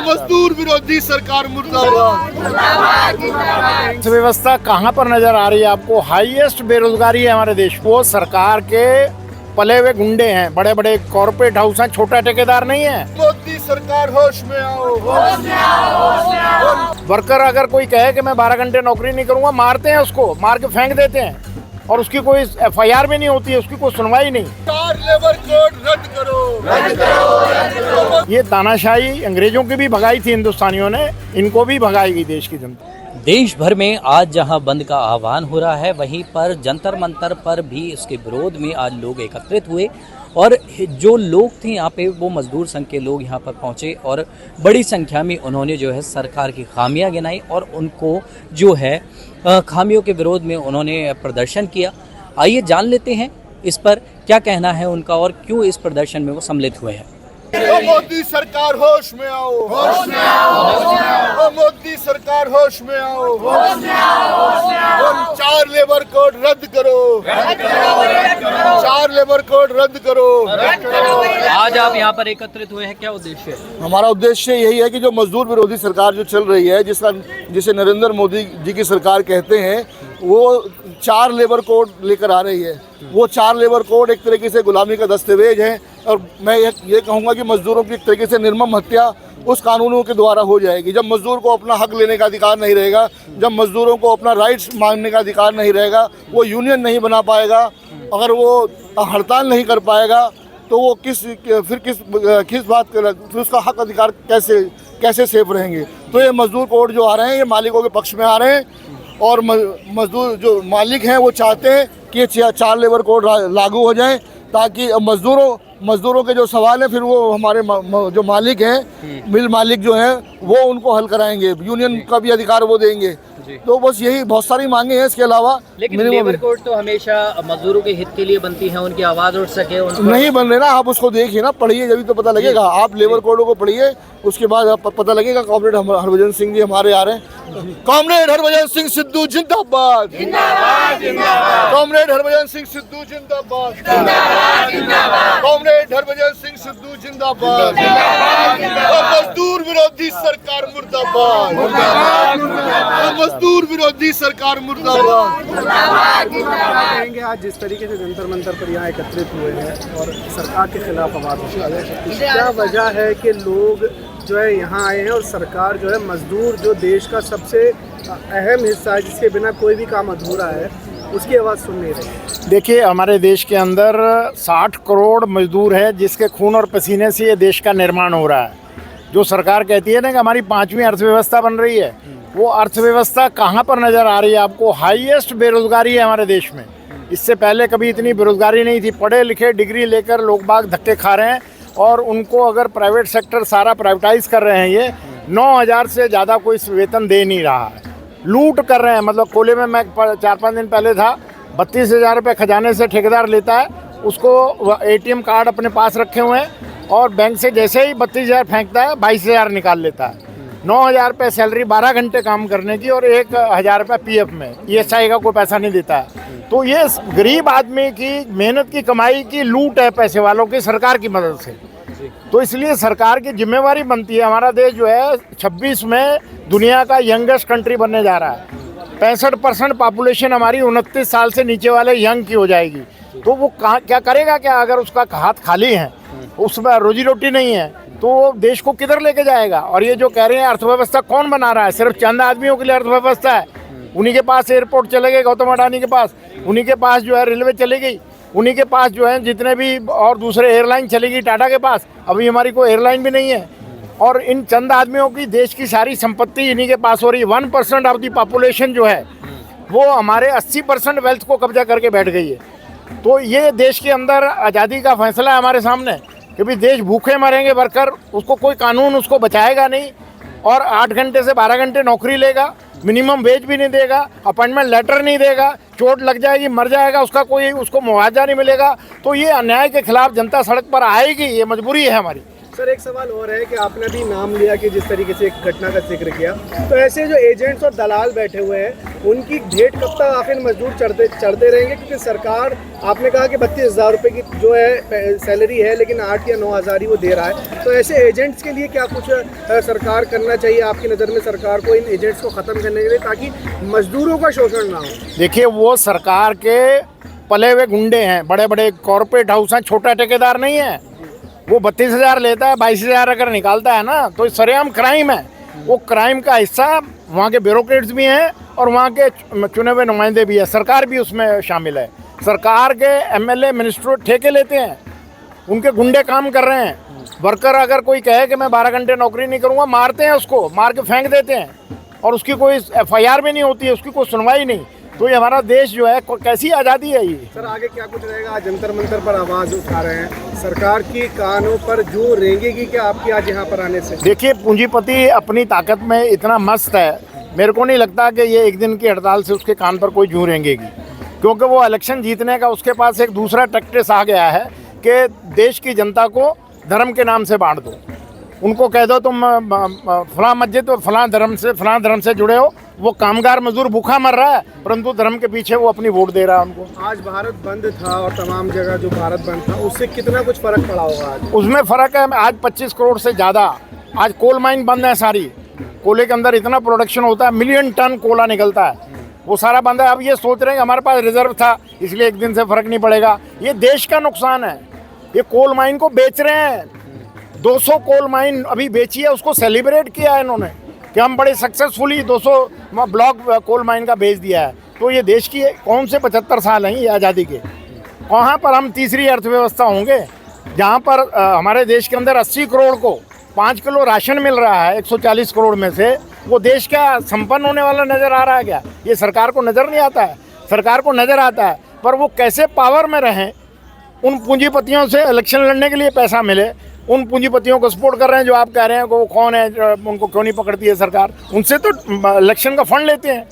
मजदूर विरोधी सरकार मुर्दाबाद। व्यवस्था कहाँ पर नजर आ रही है आपको? हाईएस्ट बेरोजगारी है हमारे देश। वो सरकार के पले हुए गुंडे हैं, बड़े बड़े कॉर्पोरेट हाउस हैं, छोटा ठेकेदार नहीं है। मोदी सरकार होश में आओ, होश में आओ, होश में आओ। वर्कर अगर कोई कहे कि मैं 12 घंटे नौकरी नहीं करूंगा, मारते हैं उसको, मार के फेंक देते हैं और उसकी कोई एफआईआर भी नहीं होती है, उसकी कोई सुनवाई नहीं। 4 लेबर कोड रद्द करो, रद्द करो, रद्द करो। ये तानाशाही अंग्रेजों की भी भगाई थी हिंदुस्तानियों ने, इनको भी भगाएगी देश की जनता। देश भर में आज जहां बंद का आह्वान हो रहा है, वहीं पर जंतर मंतर पर भी इसके विरोध में आज लोग एकत्रित हुए और जो लोग थे यहाँ पे वो मजदूर संघ के लोग यहाँ पर पहुँचे और बड़ी संख्या में उन्होंने जो है सरकार की खामियां गिनाई और उनको जो है खामियों के विरोध में उन्होंने प्रदर्शन किया। आइए जान लेते हैं इस पर क्या कहना है उनका और क्यों इस प्रदर्शन में वो सम्मिलित हुए हैं। मोदी सरकार होश में आओ, होश में आओ, होश में आओ। मोदी सरकार होश में आओ, होश में आओ, होश में आओ। 4 लेबर कोड रद्द करो, रद्द करो, रद्द करो। 4 लेबर कोड रद्द करो, रद्द करो। आज आप यहाँ पर एकत्रित हुए हैं, क्या उद्देश्य है? हमारा उद्देश्य यही है कि जो मजदूर विरोधी सरकार जो चल रही है, जिसे नरेंद्र मोदी जी की सरकार कहते हैं, वो 4 लेबर कोड लेकर आ रही है। वो 4 लेबर कोड एक तरीके से गुलामी का दस्तावेज है और मैं ये कहूँगा कि मजदूरों की एक तरीके से निर्मम हत्या उस कानूनों के द्वारा हो जाएगी। जब मजदूर को अपना हक लेने का अधिकार नहीं रहेगा, जब मजदूरों को अपना राइट्स मांगने का अधिकार नहीं रहेगा, वो यूनियन नहीं बना पाएगा, अगर वो हड़ताल नहीं कर पाएगा तो वो किस बात का फिर उसका हक अधिकार कैसे सेफ रहेंगे। तो ये मजदूर कोड जो आ रहे हैं ये मालिकों के पक्ष में आ रहे हैं और मजदूर जो मालिक हैं वो चाहते हैं कि ये 4 लेबर कोड लागू हो जाएं ताकि मजदूरों के जो सवाल हैं फिर वो हमारे जो मालिक हैं, मिल मालिक जो हैं, वो उनको हल कराएंगे, यूनियन का भी अधिकार वो देंगे। तो बस यही बहुत सारी मांगे हैं। इसके अलावा लेकिन लेबर कोड तो हमेशा मजदूरों के हित के लिए बनती है, उनकी आवाज उठ सके। नहीं बन रहे ना, आप उसको देखिए ना, पढ़िए जब तो पता लगेगा। आप लेबर कोडों को पढ़िए, उसके बाद पता लगेगा। कॉमरेड हरभजन सिंह जी हमारे आ रहे हैं। कॉमरेड हरभजन सिंह सिद्धू जिंदाबाद, जिंदाबाद, जिंदाबाद। कॉमरेड हरभजन सिंह सिद्धू जिंदाबाद, जिंदाबाद, जिंदाबाद। कॉमरेड हरभजन सिंह सिद्धू जिंदाबाद, जिंदाबाद, जिंदाबाद। मजदूर विरोधी सरकार मुर्दाबाद, मुर्दाबाद, मुर्दाबाद। मजदूर विरोधी सरकार मुर्दाबाद, मुर्दाबाद, मुर्दाबाद। कहेंगे आज जिस तरीके से जंतर मंतर पर यहाँ एकत्रित हुए हैं और सरकार के खिलाफ आवाज उठा रहे हैं, क्या वजह है कि लोग जो है यहाँ आए हैं और सरकार जो है मजदूर जो देश का सबसे अहम हिस्सा है, जिसके बिना कोई भी काम अधूरा है, उसकी आवाज़ सुन नहीं रही। देखिए, हमारे देश के अंदर 60 करोड़ मजदूर है जिसके खून और पसीने से ये देश का निर्माण हो रहा है। जो सरकार कहती है ना कि हमारी 5वीं अर्थव्यवस्था बन रही है, वो अर्थव्यवस्था कहाँ पर नज़र आ रही है आपको? हाईएस्ट बेरोजगारी है हमारे देश में। इससे पहले कभी इतनी बेरोजगारी नहीं थी। पढ़े लिखे डिग्री लेकर लोग बाग धक्के खा रहे हैं और उनको अगर प्राइवेट सेक्टर सारा प्राइवेटाइज कर रहे हैं, ये 9,000 से ज़्यादा कोई वेतन दे नहीं रहा है, लूट कर रहे हैं। मतलब कोले में मैं 4-5 दिन पहले था, 32,000 रुपये खजाने से ठेकेदार लेता है, उसको ATM कार्ड अपने पास रखे हुए हैं और बैंक से जैसे ही 32,000 फेंकता है 22,000 निकाल लेता है। 9,000 रुपये सैलरी 12 घंटे काम करने की और 1,000 रुपये PF में, ESI का कोई पैसा नहीं देता है। तो ये गरीब आदमी की मेहनत की कमाई की लूट है पैसे वालों की सरकार की मदद से। तो इसलिए सरकार की जिम्मेवारी बनती है। हमारा देश जो है 26 में दुनिया का यंगेस्ट कंट्री बनने जा रहा है। 65% पॉपुलेशन हमारी 29 साल से नीचे वाले यंग की हो जाएगी। तो वो क्या करेगा क्या अगर उसका हाथ खाली है, उसमें रोजी रोटी नहीं है, तो वो देश को किधर लेके जाएगा? और ये जो कह रहे हैं अर्थव्यवस्था कौन बना रहा है? सिर्फ चंद आदमियों के लिए अर्थव्यवस्था है। उन्हीं के पास एयरपोर्ट चले गए, गौतम अडानी के पास, उन्हीं के पास जो है रेलवे चली गई, उन्हीं के पास जो है जितने भी और दूसरे एयरलाइन चली गई टाटा के पास। अभी हमारी कोई एयरलाइन भी नहीं है और इन चंद आदमियों की देश की सारी संपत्ति इन्हीं के पास हो रही है। 1% ऑफ दी पॉपुलेशन जो है वो हमारे 80% वेल्थ को कब्जा करके बैठ गई है। तो ये देश के अंदर आज़ादी का फैसला है हमारे सामने कि भाई देश भूखे मरेंगे वर्कर, उसको कोई कानून उसको बचाएगा नहीं और 8 घंटे से 12 घंटे नौकरी लेगा, मिनिमम वेज भी नहीं देगा, अपॉइंटमेंट लेटर नहीं देगा, चोट लग जाएगी, मर जाएगा, उसको मुआवजा नहीं मिलेगा। तो ये अन्याय के खिलाफ जनता सड़क पर आएगी, ये मजबूरी है हमारी। सर एक सवाल और है कि आपने भी नाम लिया कि जिस तरीके से एक घटना का जिक्र किया, तो ऐसे जो एजेंट्स और दलाल बैठे हुए हैं उनकी भेंट कब तक आखिर मजदूर चढ़ते रहेंगे? क्योंकि सरकार, आपने कहा कि 32,000 रुपये की जो है सैलरी है, लेकिन 8 या 9,000 ही वो दे रहा है। तो ऐसे एजेंट्स के लिए क्या कुछ सरकार करना चाहिए आपकी नज़र में, सरकार को इन एजेंट्स को ख़त्म करने के लिए, ताकि मजदूरों का शोषण ना हो? देखिए, वो सरकार के पले हुए गुंडे हैं, बड़े बड़े कॉरपोरेट हाउस हैं, छोटा ठेकेदार नहीं है। वो 32,000 लेता है, 22,000 अगर निकालता है ना, तो सरेआम क्राइम है। वो क्राइम का हिस्सा वहाँ के ब्यूरोक्रेट्स भी हैं और वहाँ के चुने हुए नुमाइंदे भी हैं, सरकार भी उसमें शामिल है। सरकार के एमएलए मिनिस्टर ठेके लेते हैं, उनके गुंडे काम कर रहे हैं। वर्कर अगर कोई कहे कि मैं 12 घंटे नौकरी नहीं करूँगा, मारते हैं उसको, मार के फेंक देते हैं और उसकी कोई FIR भी नहीं होती है, उसकी कोई सुनवाई नहीं। तो ये हमारा देश जो है, कैसी आज़ादी है ये? सर आगे क्या कुछ रहेगा? आज जंतर मंतर पर आवाज़ उठा रहे हैं, सरकार की कानों पर जू रेंगेगी क्या आपकी आज यहाँ पर आने से? देखिए, पूंजीपति अपनी ताकत में इतना मस्त है, मेरे को नहीं लगता कि ये एक दिन की हड़ताल से उसके कान पर कोई जू रेंगेगी, क्योंकि वो इलेक्शन जीतने का उसके पास एक दूसरा टैक्टिस आ गया है कि देश की जनता को धर्म के नाम से बांट दो। उनको कह दो तुम फलां मस्जिद तो फलां धर्म से जुड़े हो। वो कामगार मजदूर भूखा मर रहा है, परंतु धर्म के पीछे वो अपनी वोट दे रहा है उनको। आज भारत बंद था और तमाम जगह जो भारत बंद था, उससे कितना कुछ फर्क पड़ा होगा आज? उसमें फ़र्क है, आज 25 करोड़ से ज़्यादा, आज कोल माइन बंद है सारी। कोयले के अंदर इतना प्रोडक्शन होता है, मिलियन टन कोयला निकलता है, वो सारा बंद है। अब ये सोच रहे हैं कि हमारे पास रिजर्व था इसलिए एक दिन से फ़र्क नहीं पड़ेगा। ये देश का नुकसान है। ये कोल माइन को बेच रहे हैं, 200 कोल माइन अभी बेची है, उसको सेलिब्रेट किया है इन्होंने कि हम बड़े सक्सेसफुली 200 ब्लॉक कोल माइन का बेच दिया है। तो ये देश की कौन से 75 साल हैं ये आज़ादी के, वहाँ पर हम तीसरी अर्थव्यवस्था होंगे जहाँ पर हमारे देश के अंदर 80 करोड़ को 5 किलो राशन मिल रहा है 140 करोड़ में से। वो देश का संपन्न होने वाला नज़र आ रहा है क्या? ये सरकार को नज़र नहीं आता है। सरकार को नज़र आता है, पर वो कैसे पावर में रहें। उन पूंजीपतियों से इलेक्शन लड़ने के लिए पैसा मिले, उन पूंजीपतियों को सपोर्ट कर रहे हैं जो आप कह रहे हैं कि वो कौन है, उनको क्यों नहीं पकड़ती है सरकार? उनसे तो इलेक्शन का फंड लेते हैं।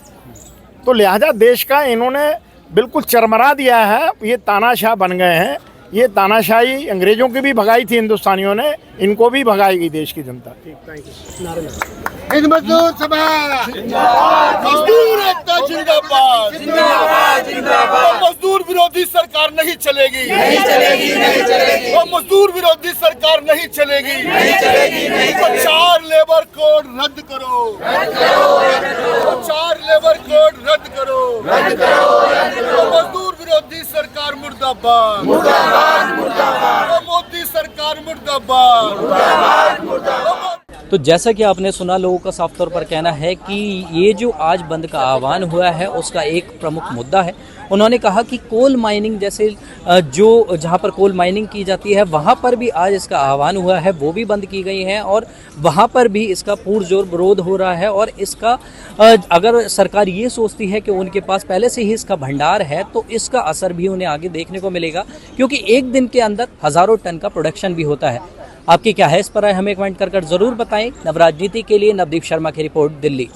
तो लिहाजा देश का इन्होंने बिल्कुल चरमरा दिया है। ये तानाशाह बन गए हैं। ये तानाशाही अंग्रेजों की भी भगाई थी हिंदुस्तानियों ने, इनको भी भगाएगी देश की जनता। ठीक, थैंक यू। नारे लगा। हिंद मजदूर सभा मजदूर एकता जिंदाबाद, जिंदाबाद, जिंदाबाद। मजदूर विरोधी सरकार नहीं चलेगी, नहीं चलेगी, नहीं चलेगी। वो मजदूर विरोधी सरकार नहीं चलेगी, नहीं चलेगी, नहीं चलेगी। 4 लेबर कोड रद्द करो, रद्द करो, रद्द करो। 4 लेबर कोड रद्द करो, रद्द करो, रद्द करो। मजदूर विरोधी सरकार मुर्दाबाद, मुर्दाबाद, मुर्दाबाद। मोदी सरकार मुर्दाबाद, मुर्दाबाद, मुर्दाबाद। तो जैसा कि आपने सुना, लोगों का साफ तौर पर कहना है कि ये जो आज बंद का आह्वान हुआ है उसका एक प्रमुख मुद्दा है। उन्होंने कहा कि कोल माइनिंग जैसे जो जहाँ पर कोल माइनिंग की जाती है वहाँ पर भी आज इसका आह्वान हुआ है, वो भी बंद की गई हैं और वहाँ पर भी इसका पुरजोर विरोध हो रहा है। और इसका अगर सरकार ये सोचती है कि उनके पास पहले से ही इसका भंडार है तो इसका असर भी उन्हें आगे देखने को मिलेगा, क्योंकि एक दिन के अंदर हज़ारों टन का प्रोडक्शन भी होता है। आपकी क्या है इस पर राय, हमें कमेंट कर जरूर बताएं। नवराजनीति के लिए नवदीप शर्मा की रिपोर्ट, दिल्ली।